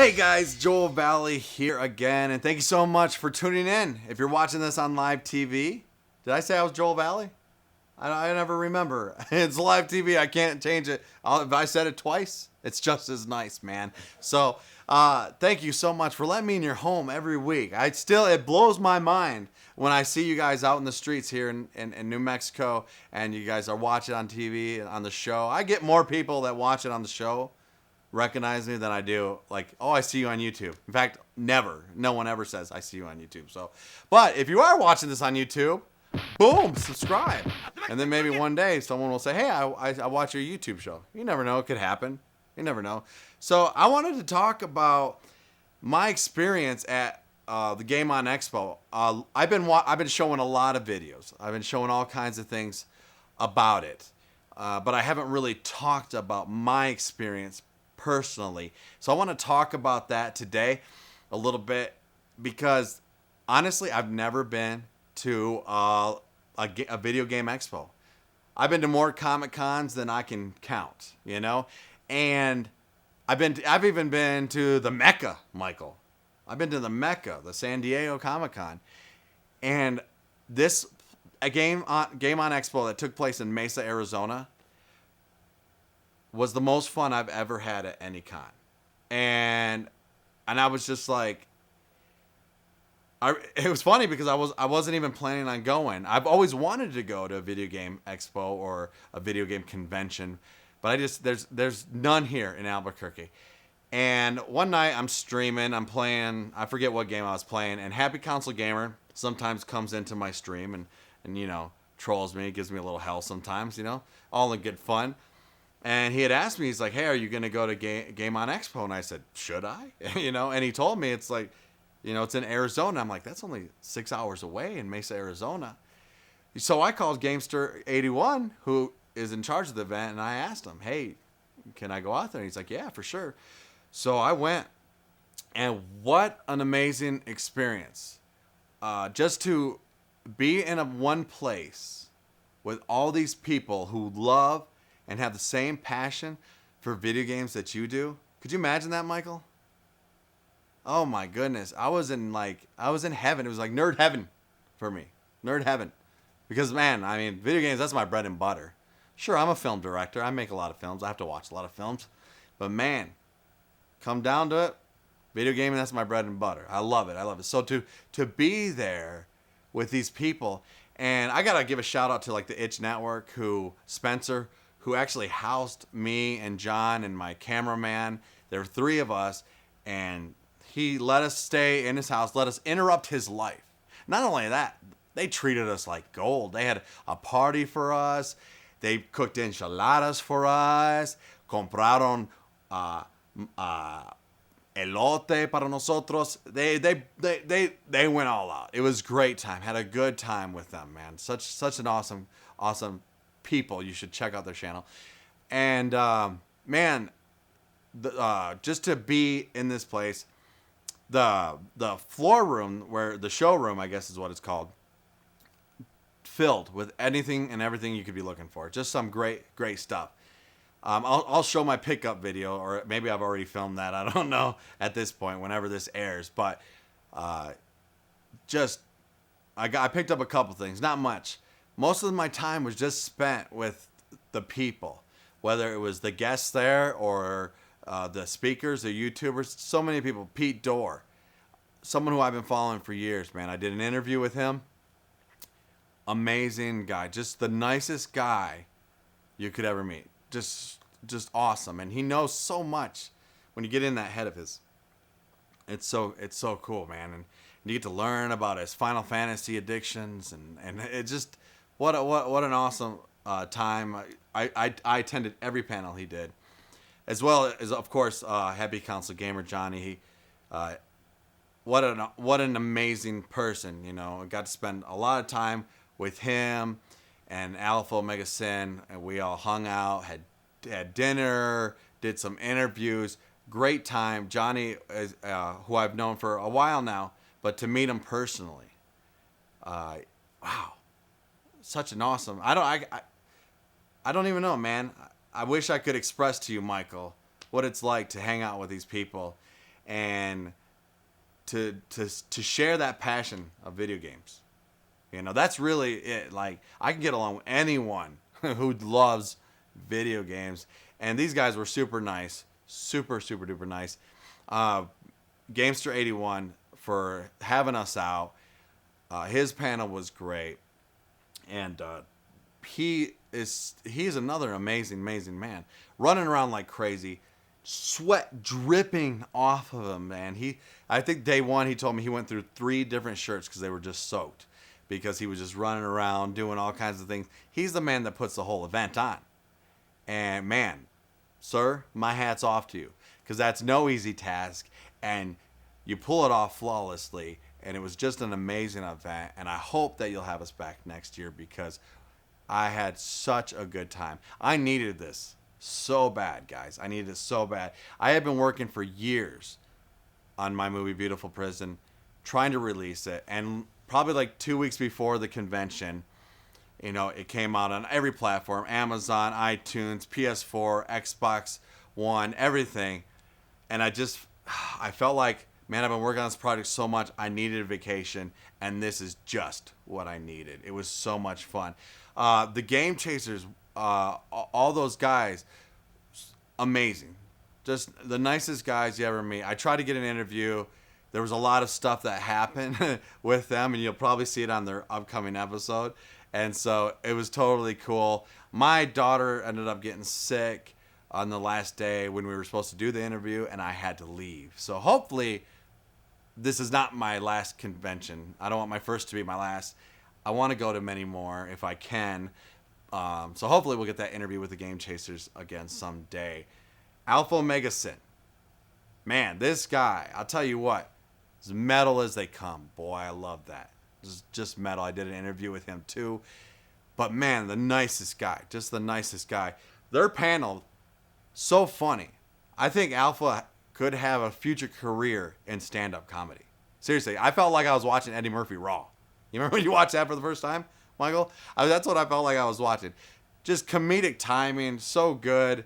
Hey guys, Joel VALLIE here again, and thank you so much for tuning in. If you're watching this on live TV, did I say I was Joel VALLIE? I never remember. It's live TV. I can't change it. If I said it twice, it's just as nice, man. So, thank you so much for letting me in your home every week. It blows my mind when I see you guys out in the streets here in New Mexico, and you guys are watching on TV on the show. I get more people that watch it on the show recognize me than I do like, oh, I see you on YouTube. In fact, no one ever says I see you on YouTube. So, but if you are watching this on YouTube, boom, subscribe, and then maybe one day someone will say, hey, I watch your YouTube show. You never know, it could happen. You never know. So I wanted to talk about my experience at the Game On Expo. I've been showing a lot of videos. I've been showing all kinds of things about it, but I haven't really talked about my experience personally. So I want to talk about that today a little bit because honestly, I've never been to a video game expo. I've been to more Comic Cons than I can count, you know, and I've even been to the Mecca, Michael. I've been to the Mecca, the San Diego Comic Con, and a Game On Expo that took place in Mesa, Arizona, was the most fun I've ever had at any con. And I was just like, it was funny because I wasn't even planning on going. I've always wanted to go to a video game expo or a video game convention, but there's none here in Albuquerque. And one night I'm streaming, I'm playing, I forget what game I was playing, and Happy Console Gamer sometimes comes into my stream and you know, trolls me, gives me a little hell sometimes, you know, all in good fun. And he had asked me, he's like, hey, are you going to go to Game On Expo? And I said, should I? You know, and he told me it's like, you know, it's in Arizona. I'm like, that's only 6 hours away in Mesa, Arizona. So I called Gamester81, who is in charge of the event, and I asked him, hey, can I go out there? And he's like, yeah, for sure. So I went, and what an amazing experience. Just to be in one place with all these people who love and have the same passion for video games that you do. Could you imagine that, Michael? Oh my goodness. I was in heaven. It was like nerd heaven for me. Nerd heaven. Because man, I mean, video games, that's my bread and butter. Sure, I'm a film director. I make a lot of films. I have to watch a lot of films. But man, come down to it, video gaming, that's my bread and butter. I love it. I love it. So to be there with these people, and I got to give a shout out to like the Itch Network, Spencer, who actually housed me and John and my cameraman. There were three of us, and he let us stay in his house, let us interrupt his life. Not only that, they treated us like gold. They had a party for us. They cooked enchiladas for us. Compraron elote para nosotros. They went all out. It was a great time. Had a good time with them, man. Such an awesome people. You should check out their channel. And man, just to be in this place, the floor room, where the showroom, I guess is what it's called, filled with anything and everything you could be looking for. Just some great stuff. I'll show my pickup video, or maybe I've already filmed that. I don't know at this point, whenever this airs. But I picked up a couple things, not much. Most of my time was just spent with the people, whether it was the guests there or the speakers, the YouTubers. So many people. Pete Dorr, someone who I've been following for years, man. I did an interview with him. Amazing guy, just the nicest guy you could ever meet. Just awesome, and he knows so much. When you get in that head of his, it's so cool, man. And you get to learn about his Final Fantasy addictions, and it just what an awesome time. I attended every panel he did, as well as of course Happy Console Gamer Johnny. What an amazing person, you know. I got to spend a lot of time with him and alphaomegasin, and we all hung out, had dinner, did some interviews. Great time. Johnny is who I've known for a while now, but to meet him personally, wow, such an awesome. I don't even know, man. I wish I could express to you, Michael, what it's like to hang out with these people and to share that passion of video games. You know, that's really it. Like, I can get along with anyone who loves video games. And these guys were super nice. Super, super duper nice. Gamester81 for having us out. His panel was great. And he's another amazing man. Running around like crazy. Sweat dripping off of him, man. I think day one he told me he went through 3 different shirts because they were just soaked. Because he was just running around doing all kinds of things. He's the man that puts the whole event on. And man, sir, my hat's off to you. Because that's no easy task. And you pull it off flawlessly. And it was just an amazing event. And I hope that you'll have us back next year because I had such a good time. I needed this so bad, guys. I needed it so bad. I had been working for years on my movie Beautiful Prison, trying to release it. And probably like 2 weeks before the convention, you know, it came out on every platform, Amazon, iTunes, PS4, Xbox One, everything. And I felt like, man, I've been working on this project so much, I needed a vacation, and this is just what I needed. It was so much fun. The Game Chasers, all those guys, amazing. Just the nicest guys you ever meet. I tried to get an interview. There was a lot of stuff that happened with them, and you'll probably see it on their upcoming episode. And so it was totally cool. My daughter ended up getting sick on the last day when we were supposed to do the interview, and I had to leave. So hopefully this is not my last convention. I don't want my first to be my last. I want to go to many more if I can. So hopefully we'll get that interview with the Game Chasers again someday. alphaomegasin. Man, this guy, I'll tell you what. As metal as they come. Boy, I love that. Just metal. I did an interview with him too. But man, the nicest guy. Just the nicest guy. Their panel, so funny. I think Alpha could have a future career in stand-up comedy. Seriously, I felt like I was watching Eddie Murphy Raw. You remember when you watched that for the first time, Michael? That's what I felt like I was watching. Just comedic timing, so good.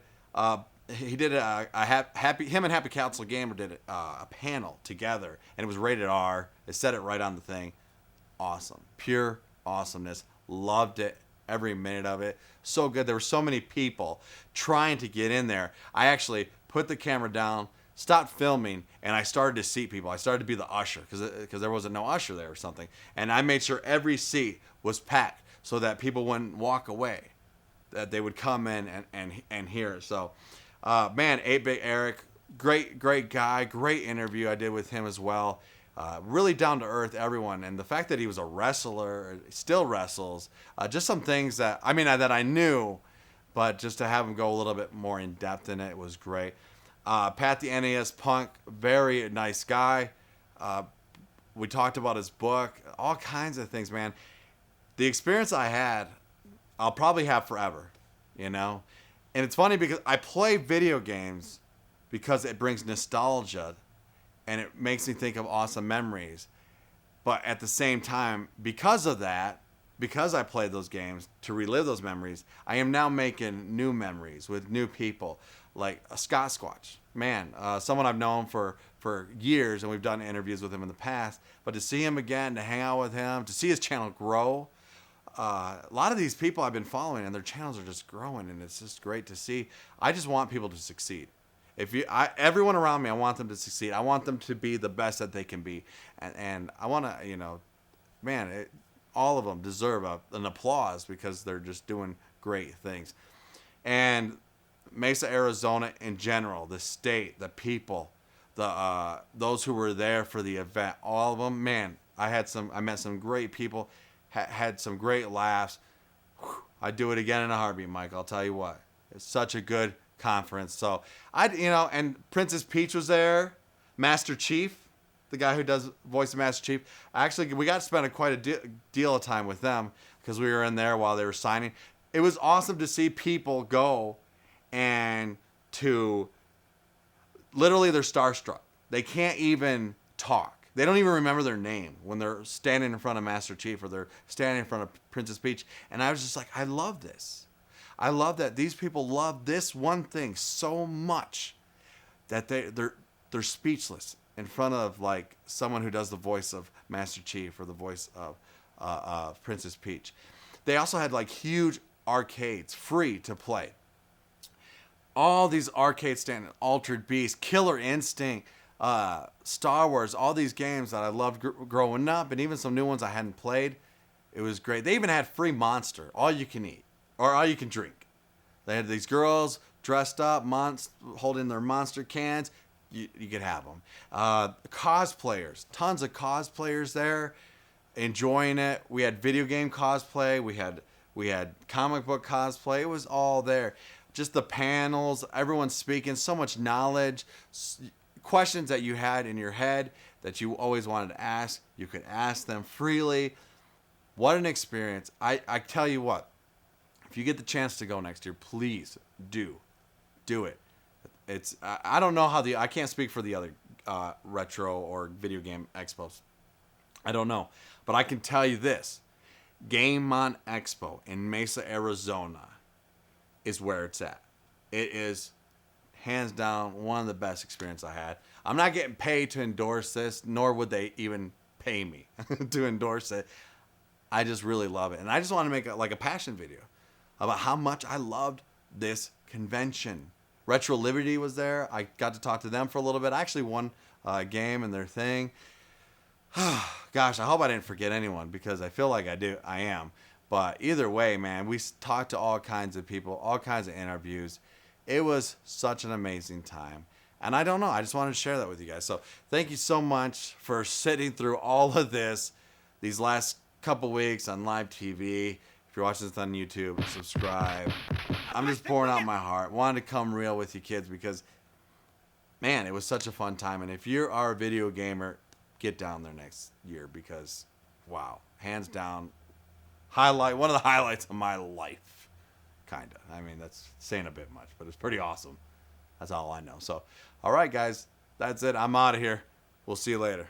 He did him and Happy Council Gamer did a panel together, and it was rated R. It said it right on the thing. Awesome. Pure awesomeness. Loved it. Every minute of it. So good. There were so many people trying to get in there. I actually put the camera down, stopped filming, and I started to seat people. I started to be the usher because there wasn't no usher there or something. And I made sure every seat was packed so that people wouldn't walk away, that they would come in and hear it. So, man, 8-Bit Eric, great guy, great interview I did with him as well. Really down to earth, everyone. And the fact that he was a wrestler, still wrestles, just some things that I knew, but just to have him go a little bit more in depth in it was great. Pat the NES Punk, very nice guy. We talked about his book, all kinds of things, man. The experience I had, I'll probably have forever, you know? And it's funny because I play video games because it brings nostalgia and it makes me think of awesome memories. But at the same time, because of that, because I played those games to relive those memories, I am now making new memories with new people, like Scott Squatch. Man, someone I've known for years, and we've done interviews with him in the past. But to see him again, to hang out with him, to see his channel grow, a lot of these people I've been following, and their channels are just growing, and it's just great to see. I just want people to succeed. Everyone around me, I want them to succeed. I want them to be the best that they can be, and I want to, man, all of them deserve an applause because they're just doing great things. And Mesa, Arizona in general, the state, the people, those who were there for the event, all of them, man, I met some great people, had some great laughs. I'd do it again in a heartbeat, Mike. I'll tell you what. It's such a good conference. So and Princess Peach was there, Master Chief, the guy who does voice of Master Chief. Actually, we got to spend quite a deal of time with them because we were in there while they were signing. It was awesome to see people go and to literally they're starstruck. They can't even talk. They don't even remember their name when they're standing in front of Master Chief or they're standing in front of Princess Peach. And I was just like, I love this. I love that these people love this one thing so much that they're speechless in front of like someone who does the voice of Master Chief or the voice of Princess Peach. They also had like huge arcades free to play. All these arcade stands, Altered Beast, Killer Instinct, Star Wars, all these games that I loved growing up, and even some new ones I hadn't played. It was great. They even had free Monster, all you can eat or all you can drink. They had these girls dressed up, holding their Monster cans. You could have them. Cosplayers, tons of cosplayers there, enjoying it. We had video game cosplay. We had comic book cosplay. It was all there. Just the panels, everyone speaking, so much knowledge, questions that you had in your head that you always wanted to ask. You could ask them freely. What an experience. I tell you what, if you get the chance to go next year, please do it. It's I don't know how I can't speak for the other retro or video game expos. I don't know. But I can tell you this. Game On Expo in Mesa, Arizona is where it's at. It is hands down one of the best experiences I had. I'm not getting paid to endorse this, nor would they even pay me to endorse it. I just really love it. And I just want to make a passion video about how much I loved this convention. Retro Liberty was there. I got to talk to them for a little bit. I actually won a game in their thing. Gosh, I hope I didn't forget anyone because I feel like I am. But either way, man, we talked to all kinds of people, all kinds of interviews. It was such an amazing time. And I don't know, I just wanted to share that with you guys. So thank you so much for sitting through all of this these last couple weeks on live TV. If you're watching this on YouTube, subscribe. I'm just pouring out my heart. Wanted to come real with you kids because, man, it was such a fun time. And if you are a video gamer, get down there next year because, wow, hands down, one of the highlights of my life, kind of. I mean, that's saying a bit much, but it's pretty awesome. That's all I know. So, all right, guys, that's it. I'm out of here. We'll see you later.